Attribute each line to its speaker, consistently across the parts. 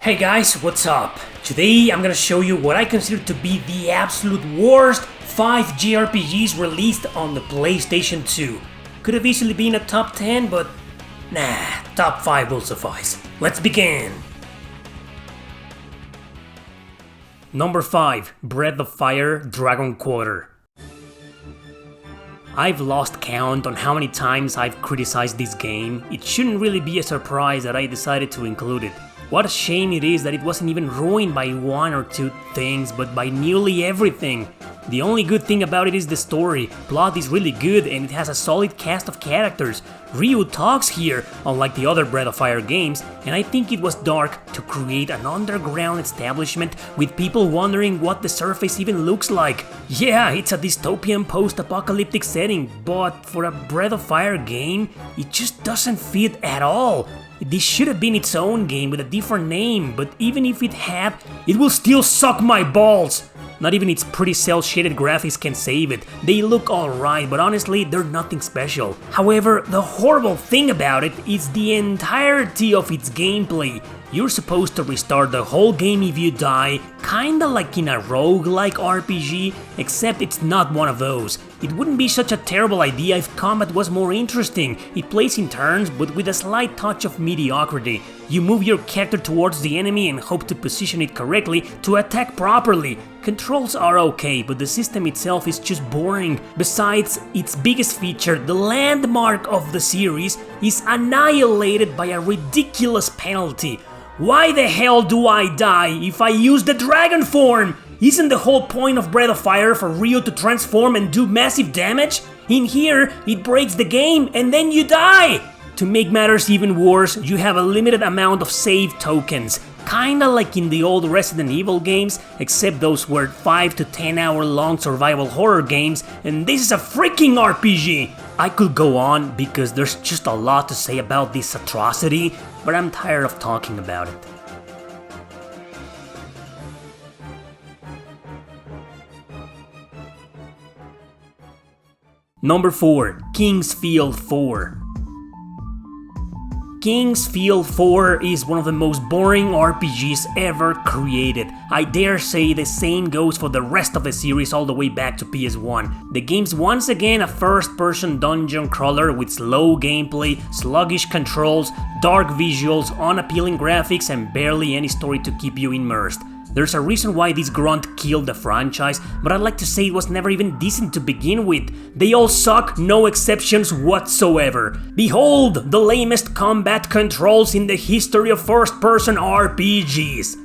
Speaker 1: Hey guys, what's up? Today I'm gonna show you what I consider to be the absolute worst 5 JRPGs released on the PlayStation 2. Could have easily been a top 10, but nah, top 5 will suffice. Let's begin! Number 5, Breath of Fire Dragon Quarter. I've lost count on how many times I've criticized this game. It shouldn't really be a surprise that I decided to include it. What a shame it is that it wasn't even ruined by one or two things, but by nearly everything. The only good thing about it is the story. Plot is really good and it has a solid cast of characters. Ryu talks here, unlike the other Breath of Fire games, and I think it was dark to create an underground establishment with people wondering what the surface even looks like. Yeah, it's a dystopian post-apocalyptic setting, but for a Breath of Fire game, it just doesn't fit at all. This should have been its own game with a different name, but even if it had, it will still suck my balls! Not even its pretty cel-shaded graphics can save it. They look alright, but honestly, they're nothing special. However, the horrible thing about it is the entirety of its gameplay. You're supposed to restart the whole game if you die, kinda like in a roguelike RPG, except it's not one of those. It wouldn't be such a terrible idea if combat was more interesting. It plays in turns, but with a slight touch of mediocrity. You move your character towards the enemy and hope to position it correctly to attack properly. Controls are okay, but the system itself is just boring. Besides, its biggest feature, the landmark of the series, is annihilated by a ridiculous penalty. Why the hell do I die if I use the dragon form? Isn't the whole point of Breath of Fire for Ryu to transform and do massive damage? In here, it breaks the game and then you die! To make matters even worse, you have a limited amount of save tokens. Kinda like in the old Resident Evil games, except those were 5 to 10 hour long survival horror games, and this is a freaking RPG! I could go on because there's just a lot to say about this atrocity, but I'm tired of talking about it. Number 4, King's Field 4. King's Field 4 is one of the most boring RPGs ever created. I dare say the same goes for the rest of the series all the way back to PS1. The game's once again a first-person dungeon crawler with slow gameplay, sluggish controls, dark visuals, unappealing graphics, and barely any story to keep you immersed. There's a reason why this grunt killed the franchise, but I'd like to say it was never even decent to begin with. They all suck, no exceptions whatsoever. Behold, the lamest combat controls in the history of first-person RPGs.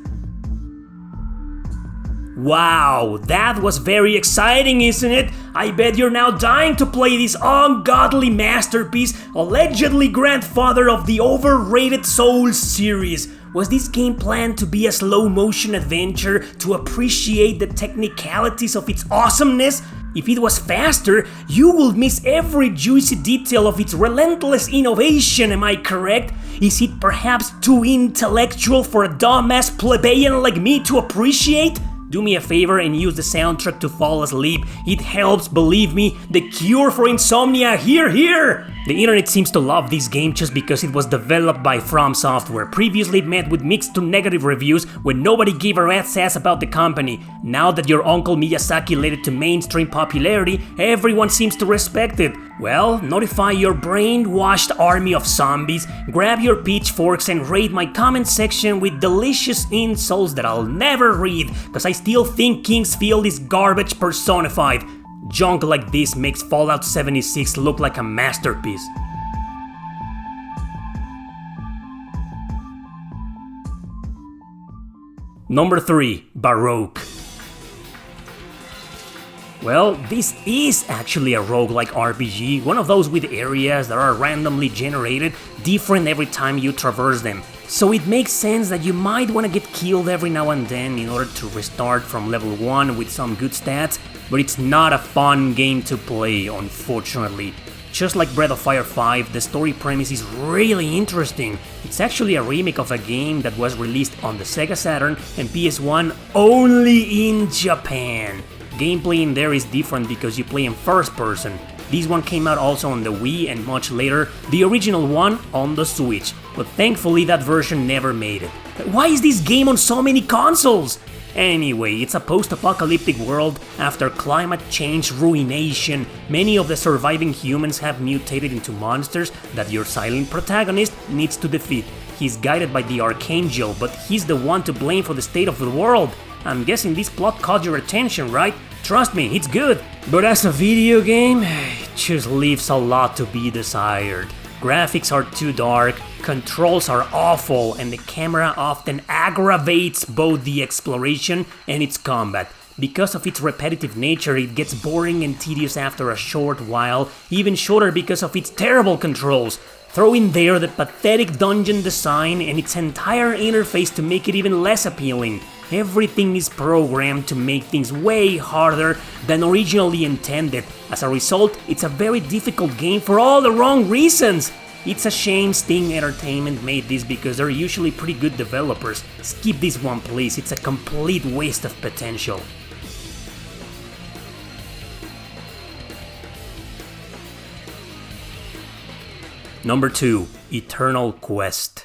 Speaker 1: Wow, that was very exciting, isn't it? I bet you're now dying to play this ungodly masterpiece, allegedly grandfather of the overrated Souls series. Was this game planned to be a slow-motion adventure to appreciate the technicalities of its awesomeness? If it was faster, you would miss every juicy detail of its relentless innovation, am I correct? Is it perhaps too intellectual for a dumbass plebeian like me to appreciate? Do me a favor and use the soundtrack to fall asleep. It helps, believe me. The cure for insomnia, here! The internet seems to love this game just because it was developed by From Software. Previously it met with mixed to negative reviews when nobody gave a rat's ass about the company. Now that your Uncle Miyazaki led it to mainstream popularity, everyone seems to respect it. Well, notify your brainwashed army of zombies, grab your pitchforks and raid my comment section with delicious insults that I'll never read, cause I still think King's Field is garbage personified. Junk like this makes Fallout 76 look like a masterpiece. Number 3, Baroque. Well, this is actually a roguelike RPG, one of those with areas that are randomly generated, different every time you traverse them. So it makes sense that you might want to get killed every now and then in order to restart from level 1 with some good stats, but it's not a fun game to play, unfortunately. Just like Breath of Fire 5, the story premise is really interesting. It's actually a remake of a game that was released on the Sega Saturn and PS1 only in Japan. Gameplay in there is different because you play in first person. This one came out also on the Wii and much later, the original one on the Switch, but thankfully that version never made it. Why is this game on so many consoles? Anyway, it's a post-apocalyptic world. After climate change ruination, many of the surviving humans have mutated into monsters that your silent protagonist needs to defeat. He's guided by the Archangel, but he's the one to blame for the state of the world. I'm guessing this plot caught your attention, right? Trust me, it's good. But as a video game, it just leaves a lot to be desired. Graphics are too dark, controls are awful, and the camera often aggravates both the exploration and its combat. Because of its repetitive nature, it gets boring and tedious after a short while, even shorter because of its terrible controls. Throw in there the pathetic dungeon design and its entire interface to make it even less appealing. Everything is programmed to make things way harder than originally intended. As a result, it's a very difficult game for all the wrong reasons. It's a shame Sting Entertainment made this because they're usually pretty good developers. Skip this one please, it's a complete waste of potential. Number 2. Eternal Quest.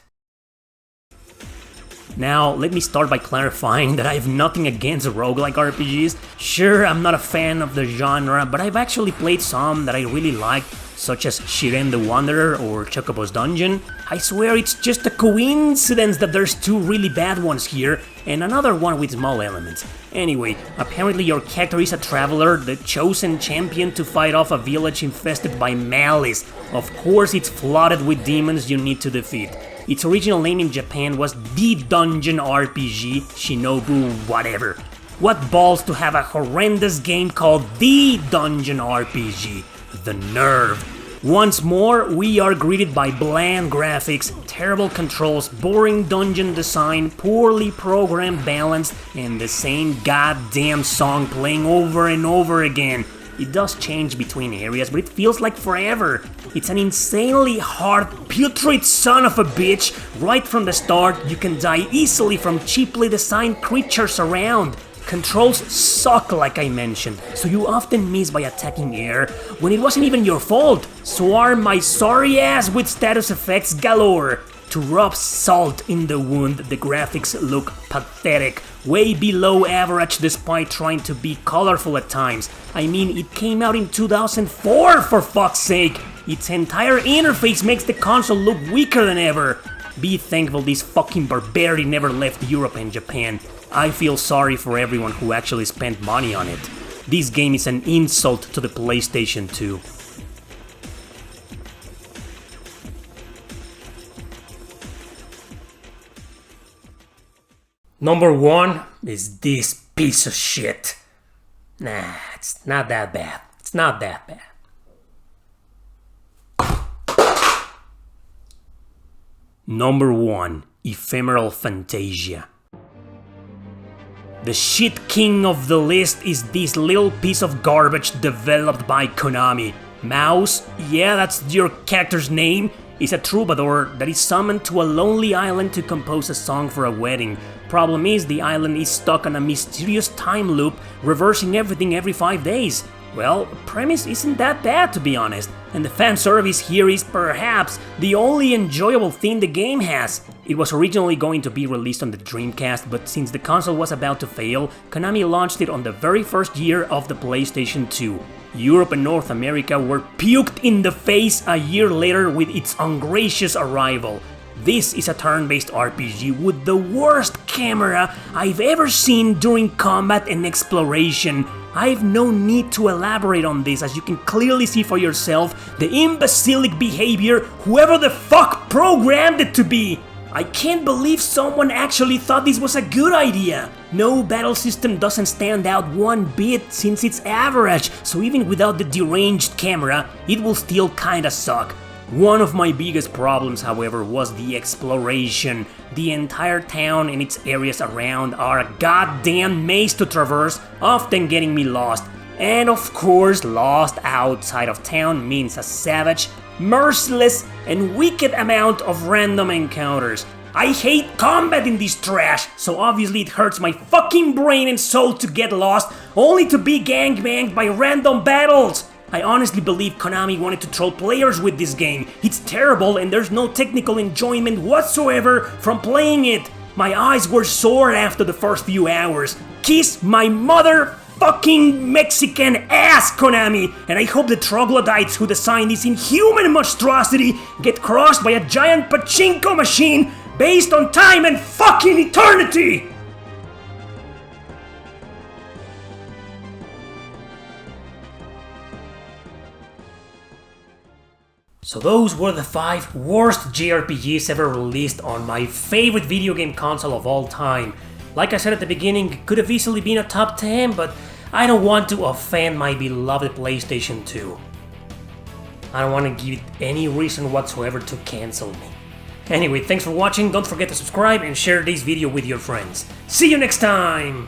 Speaker 1: Now, let me start by clarifying that I have nothing against roguelike RPGs. Sure, I'm not a fan of the genre, but I've actually played some that I really liked, such as Shiren the Wanderer or Chocobo's Dungeon. I swear it's just a coincidence that there's 2 really bad ones here, and another one with small elements. Anyway, apparently your character is a traveler, the chosen champion to fight off a village infested by malice. Of course it's flooded with demons you need to defeat. Its original name in Japan was The Dungeon RPG, Shinobu whatever. What balls to have a horrendous game called The Dungeon RPG. The nerve. Once more, we are greeted by bland graphics, terrible controls, boring dungeon design, poorly programmed balance, and the same goddamn song playing over and over again. It does change between areas, but it feels like forever. It's an insanely hard, putrid son of a bitch. Right from the start, you can die easily from cheaply designed creatures around. Controls suck like I mentioned, so you often miss by attacking air when it wasn't even your fault. So arm my sorry ass with status effects galore. To rub salt in the wound, the graphics look pathetic, way below average despite trying to be colorful at times. I mean, it came out in 2004 for fuck's sake. Its entire interface makes the console look weaker than ever. Be thankful this fucking barbarity never left Europe and Japan. I feel sorry for everyone who actually spent money on it. This game is an insult to the PlayStation 2. Number 1 is this piece of shit. Nah, it's not that bad. It's not that bad. Number 1, Ephemeral Fantasia. The shit king of the list is this little piece of garbage developed by Konami. Mouse, yeah, that's your character's name, is a troubadour that is summoned to a lonely island to compose a song for a wedding. Problem is, the island is stuck on a mysterious time loop, reversing everything every 5 days. Well, the premise isn't that bad to be honest, and the fan service here is perhaps the only enjoyable thing the game has. It was originally going to be released on the Dreamcast, but since the console was about to fail, Konami launched it on the very first year of the PlayStation 2. Europe and North America were puked in the face a year later with its ungracious arrival. This is a turn-based RPG with the worst camera I've ever seen during combat and exploration. I've no need to elaborate on this, as you can clearly see for yourself the imbecilic behavior whoever the fuck programmed it to be. I can't believe someone actually thought this was a good idea. No battle system doesn't stand out one bit since it's average, so even without the deranged camera, it will still kinda suck. One of my biggest problems, however, was the exploration. The entire town and its areas around are a goddamn maze to traverse, often getting me lost. And of course, lost outside of town means a savage, merciless, and wicked amount of random encounters. I hate combat in this trash, so obviously it hurts my fucking brain and soul to get lost, only to be gangbanged by random battles. I honestly believe Konami wanted to troll players with this game. It's terrible and there's no technical enjoyment whatsoever from playing it. My eyes were sore after the first few hours. Kiss my motherfucking Mexican ass, Konami! And I hope the troglodytes who designed this inhuman monstrosity get crushed by a giant pachinko machine based on time and fucking eternity! So those were the 5 worst JRPGs ever released on my favorite video game console of all time. Like I said at the beginning, it could have easily been a top 10, but I don't want to offend my beloved PlayStation 2. I don't want to give it any reason whatsoever to cancel me. Anyway, thanks for watching, don't forget to subscribe and share this video with your friends. See you next time!